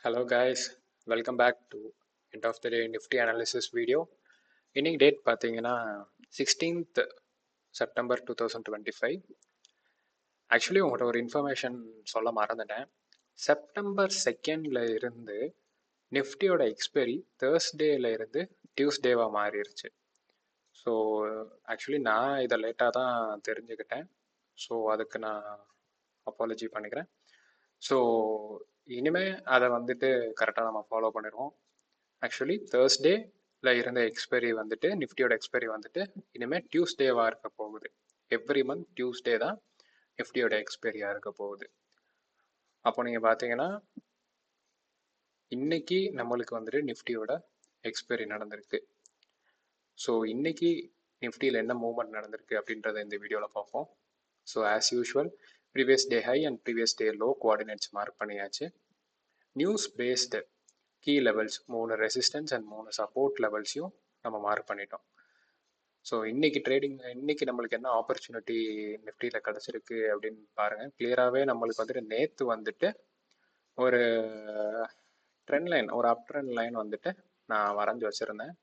Hello guys, welcome back to end of the day Nifty analysis video. இன்னைக்கு date பார்த்தீங்கன்னா 16th September 2025. Actually உங்கள்கிட்ட ஒரு information சொல்ல மறந்துட்டேன். செப்டம்பர் 2nd இருந்து நிஃப்டியோட எக்ஸ்பைரி தேர்ஸ்டேல இருந்து டியூஸ்டேவாக மாறிடுச்சு. ஸோ ஆக்சுவலி நான் இதை லேட்டாக தான் தெரிஞ்சுக்கிட்டேன். ஸோ அதுக்கு நான் அப்பாலஜி பண்ணிக்கிறேன். ஸோ இனிமே அதை வந்துட்டு கரெக்டாக நம்ம ஃபாலோ பண்ணிடுவோம். ஆக்சுவலி தேர்ஸ்டேல இருந்த எக்ஸ்பைரி வந்துட்டு நிஃப்டியோட எக்ஸ்பைரி வந்துட்டு இனிமேல் டியூஸ்டேவாக இருக்க போகுது. எவ்ரி மந்த் டியூஸ்டே தான் நிஃப்டியோட எக்ஸ்பைரியாக இருக்க போகுது. அப்போ நீங்கள் பார்த்தீங்கன்னா இன்னைக்கு நம்மளுக்கு வந்துட்டு நிஃப்டியோட எக்ஸ்பைரி நடந்திருக்கு. ஸோ இன்னைக்கு நிஃப்டியில் என்ன மூவ்மெண்ட் நடந்திருக்கு அப்படின்றத இந்த வீடியோவில் பார்ப்போம். So as usual previous day high and previous day low coordinates mark பண்ணியாச்சு. News based key levels 3 resistance and 3 support லெவல்ஸையும் நம்ம மார்க் பண்ணிட்டோம். ஸோ இன்னைக்கு நம்மளுக்கு என்ன ஆப்பர்ச்சுனிட்டி நிஃப்டியில் கிடச்சிருக்கு அப்படின்னு பாருங்கள். கிளியராகவே நம்மளுக்கு வந்துட்டு நேற்று வந்துட்டு ஒரு ட்ரெண்ட் லைன், ஒரு அப் ட்ரெண்ட் லைன் வந்துட்டு நான் வரைஞ்சி வச்சுருந்தேன்.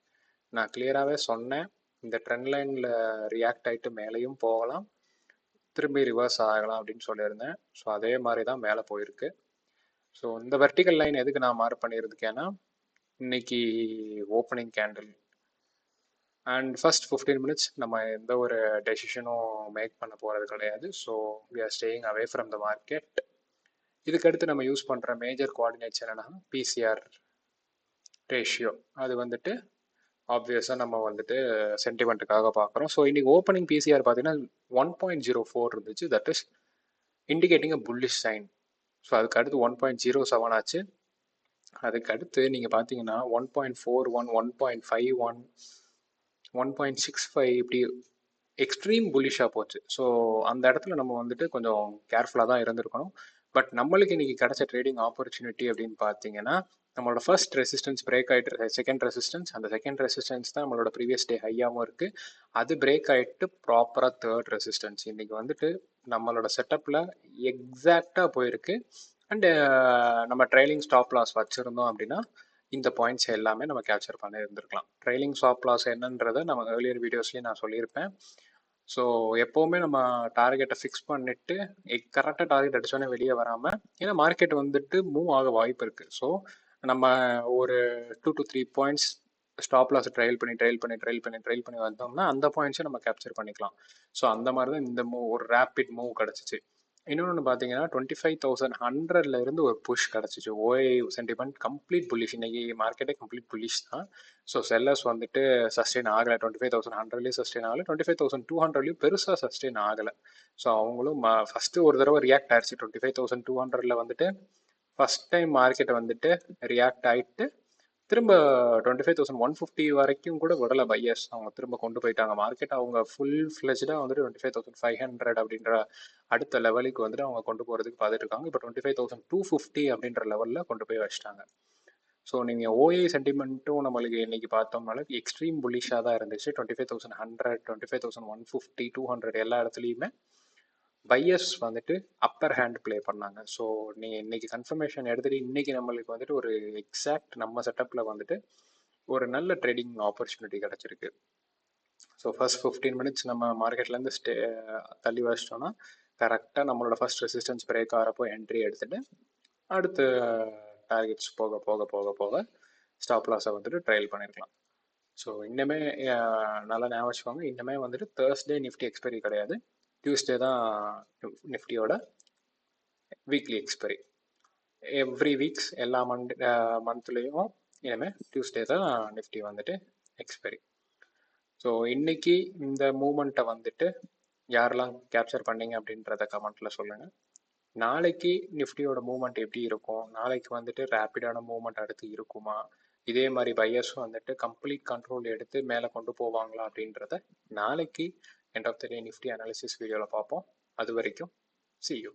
நான் கிளியராகவே சொன்னேன், இந்த ட்ரெண்ட் லைனில் ரியாக்ட் ஆகிட்டு மேலேயும் போகலாம், திரும்பி ரிவர்ஸ் ஆகலாம் அப்படின்னு சொல்லியிருந்தேன். ஸோ அதே மாதிரி தான் மேலே போயிருக்கு. ஸோ இந்த வெர்டிக்கல் லைன் எதுக்கு நான் மார்க் பண்ணியிருக்கேன்னா, இன்னைக்கு opening candle and first 15 minutes நம்ம எந்த ஒரு டெசிஷனும் மேக் பண்ண போகிறது கிடையாது. So we are staying away from the market. இதுக்கடுத்து நம்ம யூஸ் பண்ணுற மேஜர் கோஆர்டினேட்ஸ் என்னென்னா பிசிஆர் ரேஷியோ. அது வந்துட்டு ஆப்வியஸாக நம்ம வந்துட்டு சென்டிமெண்ட்டுக்காக பார்க்குறோம். ஸோ இன்னைக்கு ஓப்பனிங் பிசிஆர் பார்த்தீங்கன்னா 1.04 இருந்துச்சு. That is indicating a bullish sign. So அதுக்கு அடுத்து 1.07 ஆச்சு. அதுக்கு அடுத்து நீங்கள் பார்த்தீங்கன்னா 1.41, 1.51, 1.65 இப்படி எக்ஸ்ட்ரீம் புல்லிஷாக போச்சு. ஸோ அந்த இடத்துல நம்ம வந்துட்டு கொஞ்சம் கேர்ஃபுல்லாக தான் இருந்திருக்கணும். பட் நம்மளுக்கு இன்னைக்கு கிடைச்ச ட்ரேடிங் ஆப்பர்ச்சுனிட்டி அப்படின்னு பார்த்தீங்கன்னா, நம்மளோட ஃபர்ஸ்ட் ரெசிஸ்டன்ஸ் பிரேக் ஆகிட்டு செகண்ட் ரெசிஸ்டன்ஸ், அந்த செகண்ட் ரெசிஸ்டன்ஸ் தான் நம்மளோட ப்ரீவியஸ் டே ஹையாகவும் இருக்குது. அது பிரேக் ஆகிட்டு ப்ராப்பராக தேர்ட் ரெசிஸ்டன்ஸ் இன்னைக்கு வந்துட்டு நம்மளோட செட்டப்பில் எக்ஸாக்டாக போயிருக்கு. அண்டு நம்ம ட்ரைலிங் ஸ்டாப் லாஸ் வச்சுருந்தோம் அப்படின்னா இந்த பாயிண்ட்ஸ் எல்லாமே நம்ம கேப்சர் பண்ணி இருந்திருக்கலாம். ட்ரைலிங் ஸ்டாப் லாஸ் என்னன்றதை நம்ம ஏர்லியர் வீடியோஸ்லேயும் நான் சொல்லியிருப்பேன். ஸோ எப்போவுமே நம்ம டார்கெட்டை ஃபிக்ஸ் பண்ணிவிட்டு கரெக்டாக டார்கெட் அடித்தோன்னே வெளியே வராமல், ஏன்னா மார்க்கெட் வந்துட்டு மூவ் ஆக வாய்ப்பு இருக்குது. ஸோ நம்ம ஒரு 2 to 3 points stop loss trail பண்ணி வந்தோம்னா அந்த பாயிண்ட்ஸை நம்ம கேப்சர் பண்ணிக்கலாம். ஸோ அந்த மாதிரி தான் இந்த மூவ் ஒரு ரேப்பிட் மூவ் கிடச்சிச்சு. இன்னொன்று பார்த்தீங்கன்னா 25,100 இருந்து ஒரு புஷ் கிடச்சிச்சு. ஓஐ சென்டிமெண்ட் கம்ப்ளீட் புல்லிஷ். இன்னைக்கு மார்க்கெட்டே கம்ப்ளீட் புல்லிஷ் தான். ஸோ செல்லர்ஸ் வந்துட்டு சஸ்டெயின் ஆகலை. 25,100 சஸ்டெயின் ஆகலை, 25,200 பெருசாக சஸ்டெயின் ஆகலை. ஸோ அவங்களும் ஃபஸ்ட்டு ஒரு தடவை ரியாக்ட் ஆயிடுச்சு. 25,200 வந்துட்டு ஃபஸ்ட் டைம் மார்க்கெட்டை வந்துட்டு ரியாக்ட் ஆகிட்டு திரும்ப 25,150 வரைக்கும் கூட விடலை பையர்ஸ். அவங்க திரும்ப கொண்டு போயிட்டாங்க மார்க்கெட். அவங்க ஃபுல் ஃப்ளெஜ்டாக வந்துட்டு 25,500 அப்படின்ற அடுத்த லெவலுக்கு வந்துட்டு அவங்க கொண்டு போகிறதுக்கு பார்த்துட்டு இருக்காங்க. இப்போ 25,250 அப்படின்ற லெவலில் கொண்டு போய் வச்சிட்டாங்க. ஸோ நீங்கள் ஓஏ சென்டிமெண்ட்டும் நம்மளுக்கு இன்னைக்கு பார்த்தோம்னால எக்ஸ்ட்ரீம் புல்லிஷாக தான் இருந்துச்சு. 25,100, 25,150, 200 எல்லா இடத்துலையுமே பையர்ஸ் வந்துட்டு அப்பர் ஹேண்ட் ப்ளே பண்ணாங்க. ஸோ நீங்கள் இன்னைக்கு கன்ஃபர்மேஷன் எடுத்துகிட்டு இன்னைக்கு நம்மளுக்கு வந்துட்டு ஒரு எக்ஸாக்ட் நம்ம செட்டப்பில் வந்துட்டு ஒரு நல்ல ட்ரேடிங் ஆப்பர்ச்சுனிட்டி கிடச்சிருக்கு. ஸோ ஃபர்ஸ்ட் 15 minutes நம்ம மார்க்கெட்லேருந்து தள்ளி வச்சிட்டோம்னா கரெக்டாக நம்மளோட ஃபர்ஸ்ட் ரெசிஸ்டன்ஸ் பிரேக் ஆகிறப்போ என்ட்ரி எடுத்துகிட்டு அடுத்து டார்கெட்ஸ் போக போக போக போக ஸ்டாப் லாஸை வந்துட்டு ட்ரையல் பண்ணியிருக்கலாம். ஸோ இன்னுமே நல்லா ஞாபகம் வச்சுக்கோங்க, இன்னுமே வந்துட்டு தேர்ஸ்டே நிஃப்டி எக்ஸ்பைரி கிடையாது, டியூஸ்டே தான் நிஃப்டியோட வீக்லி எக்ஸ்பைரி. எவ்ரி வீக்ஸ் எல்லா மந்த்லேயும் இனிமேல் டியூஸ்டே தான் நிஃப்டி வந்துட்டு எக்ஸ்பைரி. ஸோ இன்னைக்கு இந்த மூமெண்ட்டை வந்துட்டு யாரெல்லாம் கேப்சர் பண்ணீங்க அப்படின்றத கமெண்ட்டில் சொல்லுங்கள். நாளைக்கு நிஃப்டியோட மூவ்மெண்ட் எப்படி இருக்கும், நாளைக்கு வந்துட்டு ரேப்பிடான மூவ்மெண்ட் அடுத்து இருக்குமா, இதே மாதிரி பையர்ஸும் வந்துட்டு கம்ப்ளீட் கண்ட்ரோல் எடுத்து மேலே கொண்டு போவாங்களா அப்படின்றத நாளைக்கு end of the day Nifty analysis வீடியோவில் பார்ப்போம். அது வரைக்கும் see you.